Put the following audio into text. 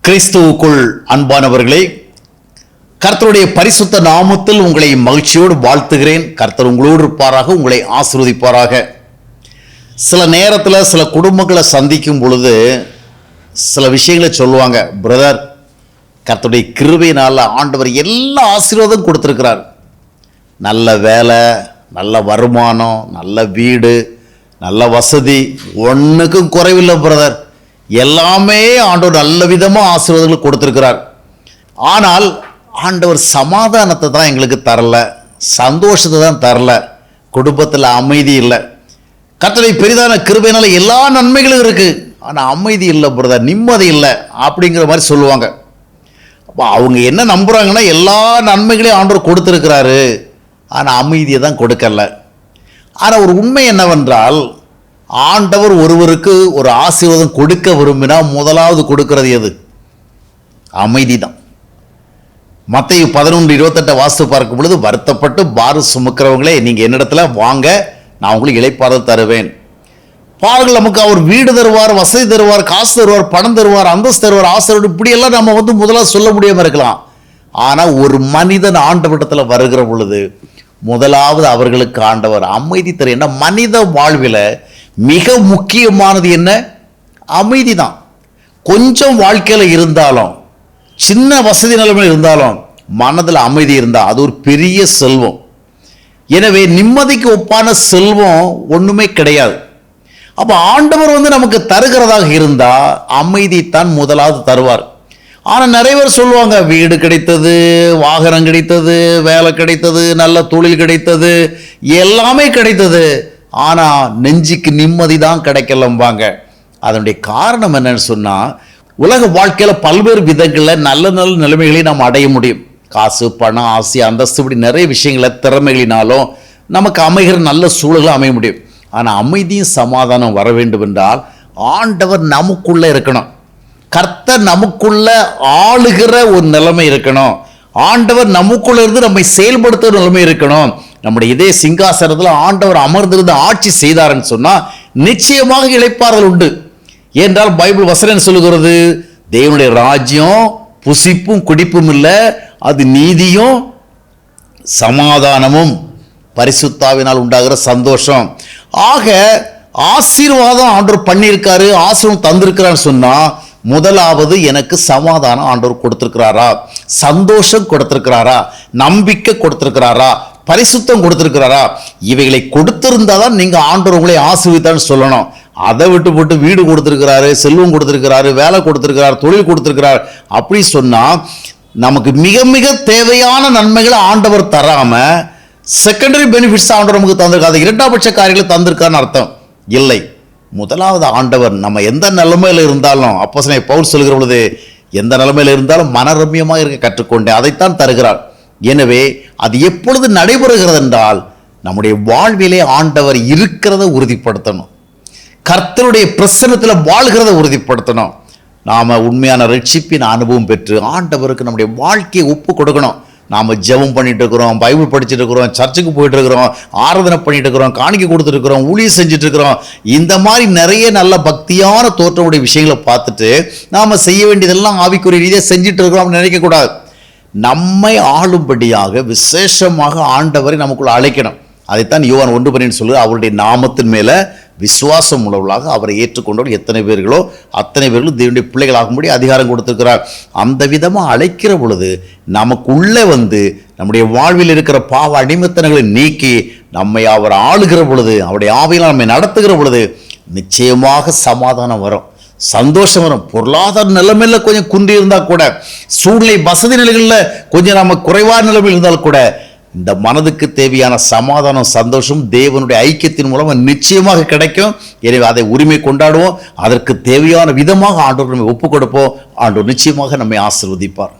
கிறிஸ்துவுக்குள் அன்பானவர்களே, கர்த்தருடைய பரிசுத்த நாமத்தில் உங்களை மகிழ்ச்சியோடு வாழ்த்துகிறேன். கர்த்தர் உங்களோடு இருப்பாராக, உங்களை ஆசீர்வதிப்பாராக. சில நேரத்தில் சில குடும்பங்களை சந்திக்கும் பொழுது சில விஷயங்களை சொல்லுவாங்க. பிரதர், கர்த்தருடைய கிருபையினால் ஆண்டவர் எல்லா ஆசீர்வாதம் கொடுத்துருக்கிறார். நல்ல வேலை, நல்ல வருமானம், நல்ல வீடு, நல்ல வசதி, ஒன்றுக்கும் குறைவில்லை பிரதர். எல்லாமே ஆண்டவர் நல்ல விதமாக ஆசீர்வாதங்கள் கொடுத்துருக்கிறார். ஆனால் ஆண்டவர் சமாதானத்தை தான் எங்களுக்கு தரல, சந்தோஷத்தை தான் தரல, குடும்பத்தில் அமைதி இல்லை. கர்த்தருடைய பெரிதான கிருபையினால எல்லா நன்மைகளும் இருக்குது, ஆனால் அமைதி இல்லை பிரதர், நிம்மதி இல்லை அப்படிங்கிற மாதிரி சொல்லுவாங்க. அப்போ அவங்க என்ன நம்புகிறாங்கன்னா எல்லா நன்மைகளையும் ஆண்டவர் கொடுத்துருக்கிறாரு, ஆனால் அமைதியை தான் கொடுக்கல. ஆனால் ஒரு உண்மை என்னவென்றால், ஆண்டவர் ஒருவருக்கு ஒரு ஆசீர்வாதம் கொடுக்க விரும்பினா முதலாவது கொடுக்கிறது எது? அமைதி தான். மத்தேயு 11:28 வாசித்து பார்க்கும் பொழுது, வருத்தப்பட்டு பாரம் சுமக்கிறவங்களே நீங்கள் என்னிடத்துல வாங்க, நான் உங்களுக்கு இளைப்பாறுதல் தருவேன். பாருங்கள், நமக்கு அவர் வீடு தருவார், வசதி தருவார், காசு தருவார், பணம் தருவார், அந்தஸ்து தருவார், ஆசீர்வாதம், இப்படியெல்லாம் நம்ம முதலாக சொல்ல முடியாமல் இருக்கலாம். ஆனால் ஒரு மனிதன் ஆண்டவரிடத்தில் வருகிற பொழுது முதலாவது அவர்களுக்கு ஆண்டவர் அமைதி தரும். என்ன, மனித வாழ்வில் மிக முக்கியமானது என்ன? அமைதி தான். கொஞ்சம் வாழ்க்கையில் இருந்தாலும், சின்ன வசதி நிலைமையில் இருந்தாலும், மனதில் அமைதி இருந்தால் அது ஒரு பெரிய செல்வம். எனவே நிம்மதிக்கு ஒப்பான செல்வம் ஒன்றுமே கிடையாது. அப்போ ஆண்டவர் நமக்கு தருகிறதாக இருந்தால் அமைதி தான் முதலாவது தருவார். ஆனால் நிறைய பேர் சொல்லுவாங்க, வீடு கிடைத்தது, வாகனம் கிடைத்தது, வேலை கிடைத்தது, நல்ல தொழில் கிடைத்தது, எல்லாமே கிடைத்தது, ஆனால் நெஞ்சுக்கு நிம்மதி தான் கிடைக்கலம்பாங்க. அதனுடைய காரணம் என்னன்னு சொன்னால், உலக வாழ்க்கையில் பல்வேறு விதங்களில் நல்ல நல்ல நிலைமைகளையும் நாம் அடைய முடியும். காசு, பணம், ஆசை, அந்தஸ்து, இப்படி நிறைய விஷயங்களை திறமைகளினாலும் நமக்கு அமைகிற நல்ல சூழலும் அமைய முடியும். ஆனால் அமைதியும் சமாதானம் வர வேண்டும் என்றால் ஆண்டவர் நமக்குள்ளே இருக்கணும். கர்த்தர் நமக்குள்ள ஆளுகிற ஒரு நிலைமை இருக்கணும். ஆண்டவர் நமக்குள்ள இருந்து நம்மை செயல்படுத்துகிற நிலைமை இருக்கணும். நம்முடைய இதே சிங்காசனத்தில் ஆண்டவர் அமர்ந்திருந்து ஆட்சி செய்தார்ன்னு சொன்னால் நிச்சயமாக இளைப்பாறுதல் உண்டு. ஏனென்றால் பைபிள் வசனம் சொல்லுகிறது, தேவனுடைய ராஜ்யம் புசிப்பும் குடிப்பும் இல்லை, அது நீதியும் சமாதானமும் பரிசுத்தாவினால் உண்டாகிற சந்தோஷம். ஆக ஆசீர்வாதம் ஆண்டவர் பண்ணியிருக்காரு, ஆசீர்வாதம் தந்திருக்கிறான்னு சொன்னால் முதலாவது எனக்கு சமாதானம் ஆண்டவர் கொடுத்திருக்கிறாரா, சந்தோஷம் கொடுத்திருக்கிறாரா, நம்பிக்கை கொடுத்திருக்கிறாரா, பரிசுத்தம் கொடுத்திருக்கிறாரா? இவைகளை கொடுத்திருந்தா தான் நீங்கள் ஆண்டவர் உங்களை ஆசீர்வதித்தான்னு சொல்லணும். அதை விட்டு போட்டு வீடு கொடுத்திருக்கிறாரு, செல்வம் கொடுத்திருக்கிறாரு, வேலை கொடுத்திருக்கிறார், தொழில் கொடுத்திருக்கிறார் அப்படி சொன்னால் நமக்கு மிக மிக தேவையான நன்மைகளை ஆண்டவர் தராம செகண்டரி பெனிஃபிட்ஸ் ஆண்டவர் நமக்கு தந்திருக்காது, இரண்டாம் பட்ச காரியங்களை தந்திருக்கான்னு அர்த்தம் இல்லை. முதலாவது ஆண்டவர் நம்ம எந்த நிலைமையில் இருந்தாலும், அப்போஸ்தலனாகிய பவுல் சொல்கிற பொழுது, எந்த நிலைமையில் இருந்தாலும் மனரம்யமாக இருக்க கற்றுக்கொண்டேன், அதைத்தான் தருகிறார். எனவே அது எப்பொழுது நடைபெறுகிறது என்றால், நம்முடைய வாழ்விலே ஆண்டவர் இருக்கிறத உறுதிப்படுத்தணும், கர்த்தருடைய பிரசன்னத்தில் வாழ்கிறத உறுதிப்படுத்தணும். நாம் உண்மையான ரட்சிப்பின் அனுபவம் பெற்று ஆண்டவருக்கு நம்முடைய வாழ்க்கையை ஒப்பு கொடுக்கணும். நாம் ஜெபம் பண்ணிட்டு இருக்கிறோம், பைபிள் படிச்சுட்டு இருக்கிறோம், சர்ச்சுக்கு போயிட்டு இருக்கிறோம், ஆராதனை பண்ணிட்டு இருக்கிறோம், காணிக்கை கொடுத்துட்டு இருக்கிறோம், ஊழியம் செஞ்சுட்டு இருக்கிறோம். இந்த மாதிரி நிறைய நல்ல பக்தியான தோற்றமுடைய விஷயங்களை பார்த்துட்டு நாம் செய்ய வேண்டியதெல்லாம் ஆவிக்குரிய ரீதியாக செஞ்சுட்டு இருக்கிறோம் அப்படின்னு நினைக்கக்கூடாது. நம்மை ஆளும்படியாக விசேஷமாக ஆண்டவரை நமக்குள்ள அழைக்கணும். அதைத்தான் யோவான் 1:12 சொல்லுது, அவருடைய நாமத்தின் மேலே விசுவாசம் உள்ளவர்களாக அவரை ஏற்றுக்கொண்டவர் எத்தனை பேர்களோ அத்தனை பேர்களும் தேவனுடைய பிள்ளைகளாகும்படி அதிகாரம் கொடுத்திருக்கிறார். அந்த விதமாக அழைக்கிற பொழுது நமக்குள்ளே நம்முடைய வாழ்வில் இருக்கிற பாவ அடிமைத்தனங்களை நீக்கி நம்மை அவர் ஆளுகிற பொழுது, அவருடைய ஆவியில் நம்மை நடத்துகிற பொழுது நிச்சயமாக சமாதானம் வரும், சந்தோஷம் வரும். பொருளாதார நிலைமையில் கொஞ்சம் குன்றி இருந்தால் கூட, சூழ்நிலை வசதி நிலைகளில் கொஞ்சம் நம்ம குறைவான நிலைமையில் இருந்தால் கூட, இந்த மனதுக்கு தேவையான சமாதானம், சந்தோஷம் தேவனுடைய ஐக்கியத்தின் மூலம் நிச்சயமாக கிடைக்கும். எனவே அதை உரிமை கொண்டாடுவோம், அதற்கு தேவையான விதமாக ஆண்டவர் நம்மை ஒப்புக் கொடுப்போம். ஆண்டவர் நிச்சயமாக நம்மை ஆசீர்வதிப்பார்.